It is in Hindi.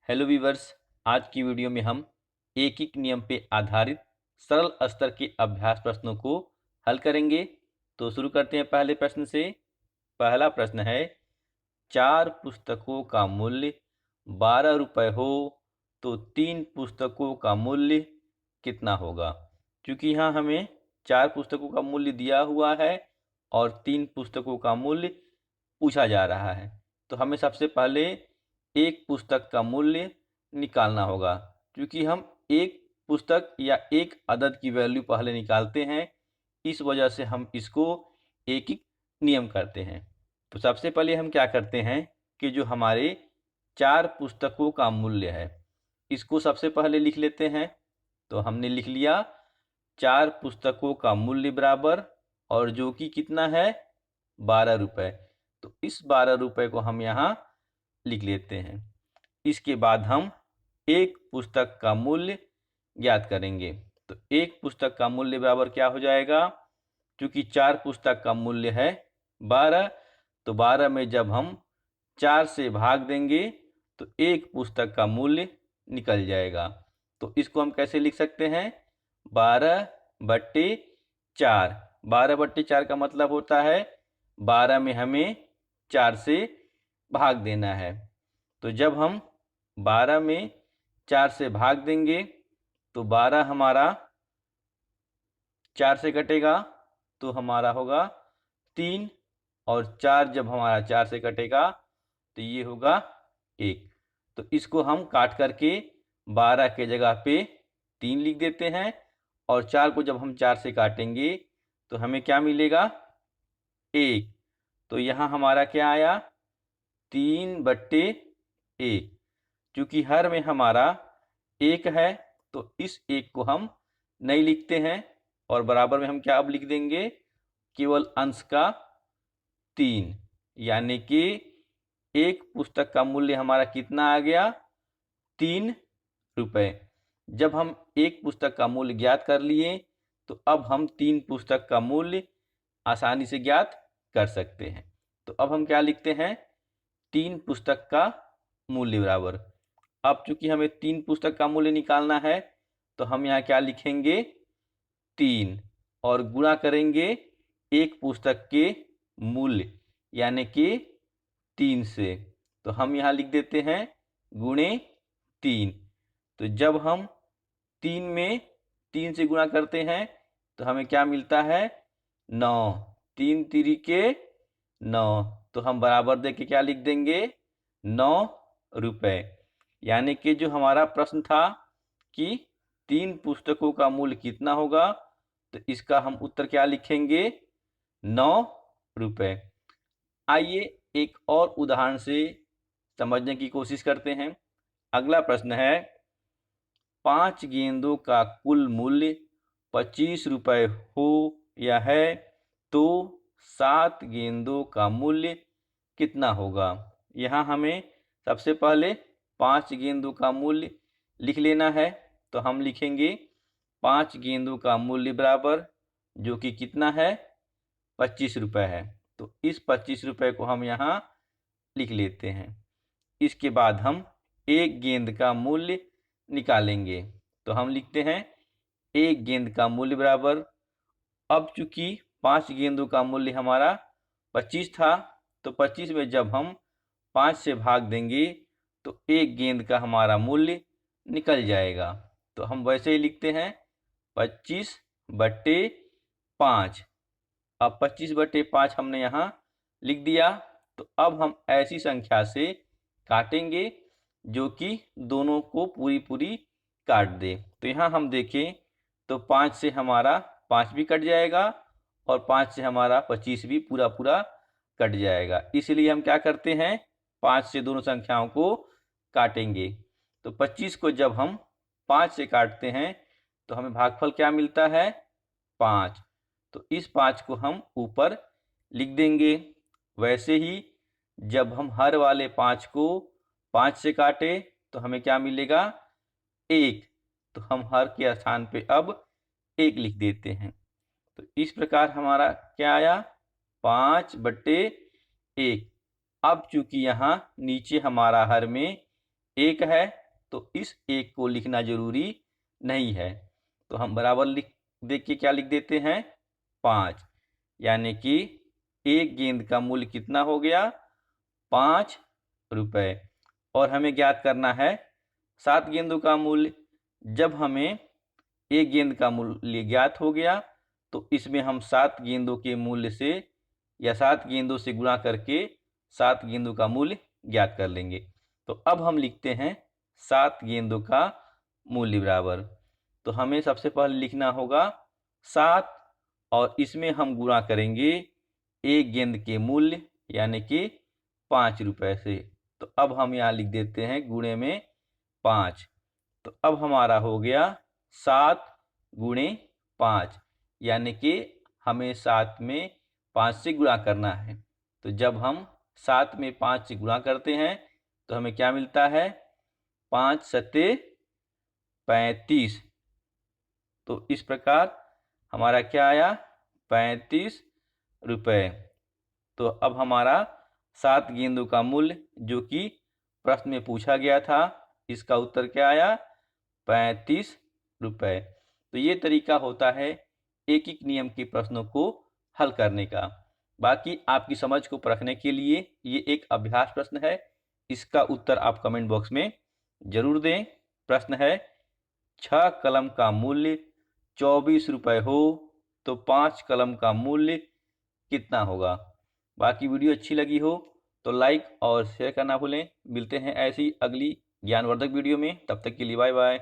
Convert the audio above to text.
Hello viewers. आज की वीडियो में हम एक नियम पे आधारित सरल स्तर के अभ्यास प्रश्नों को हल करेंगे। तो शुरू करते हैं पहले प्रश्न से। पहला प्रश्न है, 4 पुस्तकों का मूल्य 12 रुपये हो तो 3 पुस्तकों का मूल्य कितना होगा। क्योंकि यहाँ हमें 4 पुस्तकों का मूल्य दिया हुआ है और 3 पुस्तकों का मूल्य पूछा जा रहा है, तो हमें सबसे पहले एक पुस्तक का मूल्य निकालना होगा। क्योंकि हम एक पुस्तक या एक अदद की वैल्यू पहले निकालते हैं, इस वजह से हम इसको एक नियम करते हैं। तो सबसे पहले हम क्या करते हैं कि जो हमारे 4 पुस्तकों का मूल्य है, इसको सबसे पहले लिख लेते हैं। तो हमने लिख लिया 4 पुस्तकों का मूल्य बराबर, और जो कि कितना है, 12 रुपये। तो इस 12 रुपये को हम यहाँ लिख लेते हैं। इसके बाद हम एक पुस्तक का मूल्य ज्ञात करेंगे। तो एक पुस्तक का मूल्य बराबर क्या हो जाएगा, क्योंकि 4 पुस्तक का मूल्य है 12, तो 12 में जब हम 4 से भाग देंगे तो एक पुस्तक का मूल्य निकल जाएगा। तो इसको हम कैसे लिख सकते हैं, 12/4। 12/4 का मतलब होता है 12 में हमें 4 से भाग देना है। तो जब हम 12 में 4 से भाग देंगे तो 12 हमारा 4 से कटेगा तो हमारा होगा 3, और 4 जब हमारा 4 से कटेगा तो ये होगा 1। तो इसको हम काट करके 12 के जगह पे 3 लिख देते हैं, और 4 को जब हम 4 से काटेंगे तो हमें क्या मिलेगा, 1। तो यहाँ हमारा क्या आया, 3/1। क्योंकि हर में हमारा 1 है तो इस 1 को हम नहीं लिखते हैं, और बराबर में हम क्या अब लिख देंगे, केवल अंश का 3। यानी कि एक पुस्तक का मूल्य हमारा कितना आ गया, 3 रुपये। जब हम एक पुस्तक का मूल्य ज्ञात कर लिए तो अब हम 3 पुस्तक का मूल्य आसानी से ज्ञात कर सकते हैं। तो अब हम क्या लिखते हैं, 3 पुस्तक का मूल्य बराबर। अब चूंकि हमें 3 पुस्तक का मूल्य निकालना है तो हम यहाँ क्या लिखेंगे, 3, और गुणा करेंगे एक पुस्तक के मूल्य यानी कि 3 से। तो हम यहाँ लिख देते हैं गुणे 3। तो जब हम 3 में 3 से गुणा करते हैं तो हमें क्या मिलता है, 9। 3 तिरिके 9। तो हम बराबर दे के क्या लिख देंगे, 9 रुपये। यानी कि जो हमारा प्रश्न था कि 3 पुस्तकों का मूल्य कितना होगा, तो इसका हम उत्तर क्या लिखेंगे, 9 रुपये। आइए एक और उदाहरण से समझने की कोशिश करते हैं। अगला प्रश्न है, 5 गेंदों का कुल मूल्य 25 रुपये हो या है तो 7 गेंदों का मूल्य कितना होगा। यहाँ हमें सबसे पहले 5 गेंदों का मूल्य लिख लेना है। तो हम लिखेंगे 5 गेंदों का मूल्य बराबर, जो कि कितना है, 25 रुपये है। तो इस 25 रुपये को हम यहाँ लिख लेते हैं। इसके बाद हम एक गेंद का मूल्य निकालेंगे। तो हम लिखते हैं एक गेंद का मूल्य बराबर, अब चूंकि 5 गेंदों का मूल्य हमारा 25 था, तो 25 में जब हम 5 से भाग देंगे तो एक गेंद का हमारा मूल्य निकल जाएगा। तो हम वैसे ही लिखते हैं 25/5। अब 25/5 हमने यहाँ लिख दिया। तो अब हम ऐसी संख्या से काटेंगे जो कि दोनों को पूरी पूरी काट दे। तो यहाँ हम देखें तो 5 से हमारा 5 भी कट जाएगा और 5 से हमारा 25 भी पूरा पूरा कट जाएगा। इसलिए हम क्या करते हैं, 5 से दोनों संख्याओं को काटेंगे। तो 25 को जब हम 5 से काटते हैं तो हमें भागफल क्या मिलता है, 5। तो इस 5 को हम ऊपर लिख देंगे। वैसे ही जब हम हर वाले 5 को 5 से काटे तो हमें क्या मिलेगा, 1। तो हम हर के स्थान पे अब 1 लिख देते हैं। तो इस प्रकार हमारा क्या आया, 5/1। अब चूंकि यहाँ नीचे हमारा हर में 1 है तो इस 1 को लिखना जरूरी नहीं है। तो हम बराबर देख के क्या लिख देते हैं 5, यानी कि एक गेंद का मूल्य कितना हो गया 5 रुपए। और हमें ज्ञात करना है 7 गेंदों का मूल्य। जब हमें एक गेंद का मूल्य ज्ञात हो गया तो इसमें हम 7 गेंदों के मूल्य से या 7 गेंदों से गुणा करके 7 गेंदों का मूल्य ज्ञात कर लेंगे। तो अब हम लिखते हैं 7 गेंदों का मूल्य बराबर, तो हमें सबसे पहले लिखना होगा 7 और इसमें हम गुणा करेंगे एक गेंद के मूल्य यानी कि 5 रुपए से। तो अब हम यहाँ लिख देते हैं गुणे में 5। तो अब हमारा हो गया 7 गुणे 5, यानी कि हमें 7 में 5 से गुणा करना है। तो जब हम 7 में 5 से गुणा करते हैं तो हमें क्या मिलता है 5 सत्ते 35। तो इस प्रकार हमारा क्या आया 35 रुपए। तो अब हमारा 7 गेंदों का मूल्य जो कि प्रश्न में पूछा गया था, इसका उत्तर क्या आया 35 रुपए। तो ये तरीका होता है एक एक नियम के प्रश्नों को हल करने का। बाकी आपकी समझ को परखने के लिए ये एक अभ्यास प्रश्न है, इसका उत्तर आप कमेंट बॉक्स में जरूर दें। प्रश्न है 6 कलम का मूल्य 24 रुपए हो तो 5 कलम का मूल्य कितना होगा। बाकी वीडियो अच्छी लगी हो तो लाइक और शेयर करना भूलें। मिलते हैं ऐसी अगली ज्ञानवर्धक वीडियो में, तब तक के लिए बाय बाय।